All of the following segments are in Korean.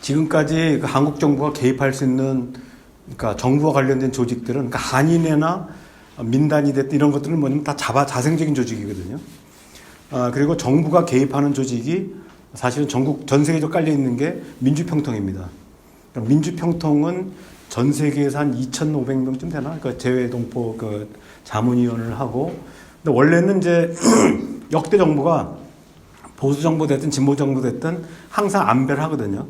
지금까지 그 한국 정부가 개입할 수 있는, 그러니까 정부와 관련된 조직들은, 그러니까 한인회나 민단이 됐든 이런 것들은 뭐냐면 다 자생적인 조직이거든요. 그리고 정부가 개입하는 조직이 사실은 전 세계적으로 깔려 있는 게 민주평통입니다. 그러니까 민주평통은 전 세계에서 한 2,500명쯤 되나? 그러니까 재외동포 그 자문위원을 하고, 근데 원래는 이제 역대 정부가 보수 정부 됐든 진보 정부 됐든 항상 안배를 하거든요.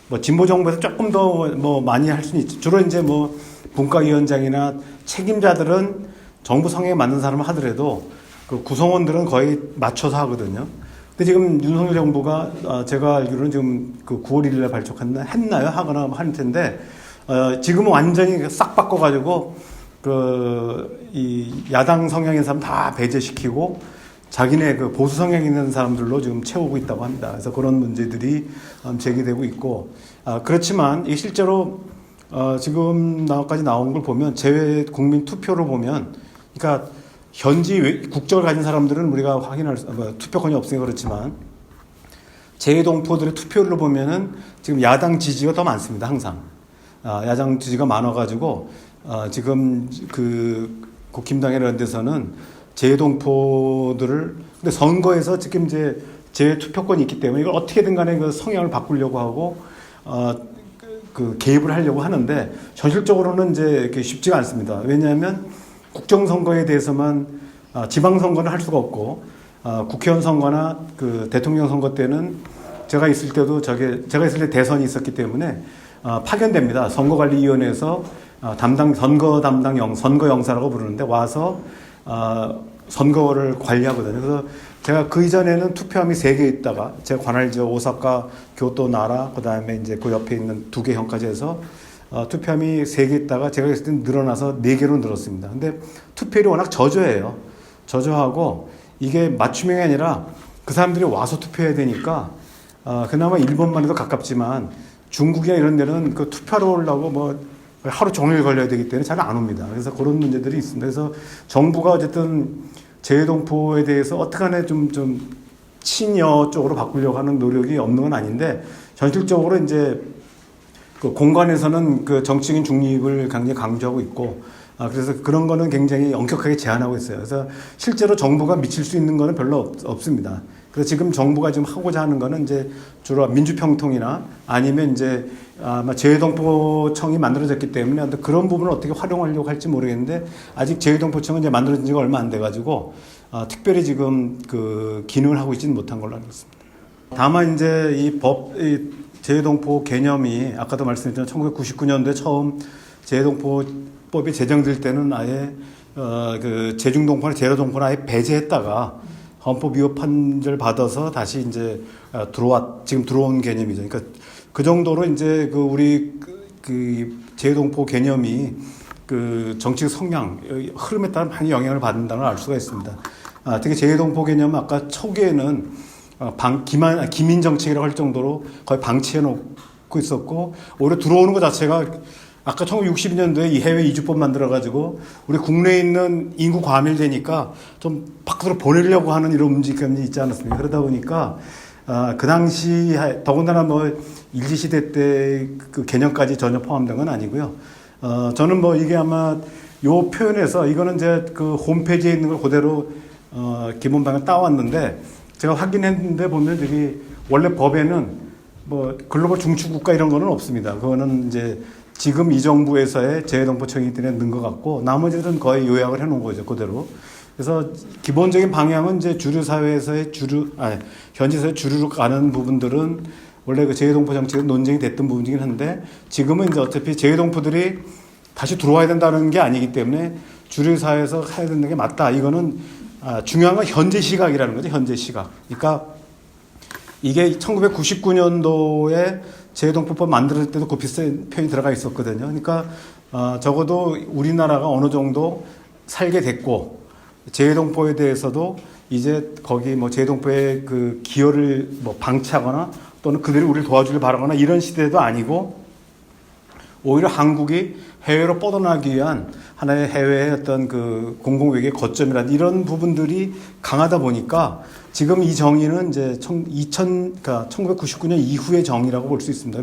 뭐 진보 정부에서 조금 더 뭐 많이 할 수는 있죠. 주로 이제 뭐 분과위원장이나 책임자들은 정부 성향에 맞는 사람을 하더라도 그 구성원들은 거의 맞춰서 하거든요. 근데 지금 윤석열 정부가 제가 알기로는 지금 그 9월 1일에 했나요? 하거나 할 텐데 지금은 완전히 싹 바꿔가지고 이 야당 성향인 사람 다 배제시키고 자기네 그 보수 성향 있는 사람들로 지금 채우고 있다고 합니다. 그래서 그런 문제들이 제기되고 있고, 그렇지만 이 실제로 지금 나까지 나온 걸 보면 재외 국민 투표로 보면, 그러니까 현지 국적을 가진 사람들은 우리가 투표권이 없으니까 그렇지만 재외동포들의 투표를 보면은 지금 야당 지지가 더 많습니다. 항상 야당 지지가 많아가지고 지금 그 국힘당 이런 데서는 재외동포들을, 근데 선거에서 지금 이제 재투표권이 있기 때문에 이걸 어떻게든 간에 그 성향을 바꾸려고 하고, 그 개입을 하려고 하는데, 현실적으로는 이제 쉽지가 않습니다. 왜냐하면 국정선거에 대해서만, 지방선거는 할 수가 없고, 국회의원 선거나 그 대통령 선거 때는 제가 있을 때도 제가 있을 때 대선이 있었기 때문에, 파견됩니다. 선거관리위원회에서 선거 영사라고 부르는데 와서, 선거를 관리하거든요. 그래서 제가 그 이전에는 투표함이 3개 있다가 제가 관할지 오사카, 교토, 나라, 그 다음에 이제 그 옆에 있는 2개 형까지 해서 투표함이 3개 있다가 제가 있을 때는 늘어나서 4개로 늘었습니다. 근데 투표율이 워낙 저조해요. 저조하고 이게 맞춤형이 아니라 그 사람들이 와서 투표해야 되니까 그나마 일본만 해도 가깝지만 중국이나 이런 데는 그 투표하러 오려고 뭐 하루 종일 걸려야 되기 때문에 잘 안 옵니다. 그래서 그런 문제들이 있습니다. 그래서 정부가 어쨌든 재외동포에 대해서 어떻게간에 좀 친여 쪽으로 바꾸려고 하는 노력이 없는 건 아닌데, 현실적으로 이제 그 공간에서는 그 정치적인 중립을 굉장히 강조하고 있고, 그래서 그런 거는 굉장히 엄격하게 제한하고 있어요. 그래서 실제로 정부가 미칠 수 있는 거는 별로 없습니다. 그래서 지금 정부가 지금 하고자 하는 거는 이제 주로 민주평통이나 아니면 이제 아마 재외동포청이 만들어졌기 때문에 그런 부분을 어떻게 활용하려고 할지 모르겠는데, 아직 재외동포청은 이제 만들어진 지가 얼마 안 돼가지고 특별히 지금 그 기능을 하고 있지는 못한 걸로 알고 있습니다. 다만 이제 이 재외동포 개념이 아까도 말씀드렸지만 1999년도에 처음 재외동포법이 제정될 때는 아예 그 재중동포나 재외동포나 아예 배제했다가 헌법 위헌 판결 받아서 다시 이제 지금 들어온 개념이죠. 그러니까 그 정도로 이제 우리 재외동포 개념이 그 정치적 성향, 흐름에 따라 많이 영향을 받는다는 걸 알 수가 있습니다. 특히 재외동포 개념은 아까 초기에는 기민 정책이라고 할 정도로 거의 방치해 놓고 있었고, 오히려 들어오는 것 자체가 아까 1962년도에 이 해외 이주법 만들어가지고 우리 국내에 있는 인구 과밀되니까 좀 밖으로 보내려고 하는 이런 움직임이 있지 않았습니까? 그러다 보니까 그 당시 더군다나 뭐 일제시대 때 그 개념까지 전혀 포함된 건 아니고요. 저는 뭐 이게 아마 요 표현에서 이거는 이제 그 홈페이지에 있는 걸 그대로 기본방을 따왔는데, 제가 확인했는데 보면 여기 원래 법에는 뭐 글로벌 중추국가 이런 거는 없습니다. 그거는 이제 지금 이 정부에서의 재외동포청이 넣은 것 같고, 나머지는 거의 요약을 해놓은 거죠, 그대로. 그래서 기본적인 방향은 이제 현지에서의 주류로 가는 부분들은 원래 그 재외동포 정책은 논쟁이 됐던 부분이긴 한데, 지금은 이제 어차피 재외동포들이 다시 들어와야 된다는 게 아니기 때문에 주류 사회에서 해야 되는 게 맞다. 이거는 중요한 건 현재 시각이라는 거죠, 현재 시각. 그러니까 이게 1999년도에 재외동포법 만들 때도 그 비슷한 표현이 들어가 있었거든요. 그러니까 적어도 우리나라가 어느 정도 살게 됐고, 재외동포에 대해서도 이제 거기 뭐 재외동포의 그 기여를 뭐 방치하거나 또는 그들이 우리를 도와주길 바라거나 이런 시대도 아니고, 오히려 한국이 해외로 뻗어나가기 위한 하나의 해외의 어떤 그 공공외교의 거점이라든 이런 부분들이 강하다 보니까 지금 이 정의는 이제 1999년 이후의 정의라고 볼 수 있습니다.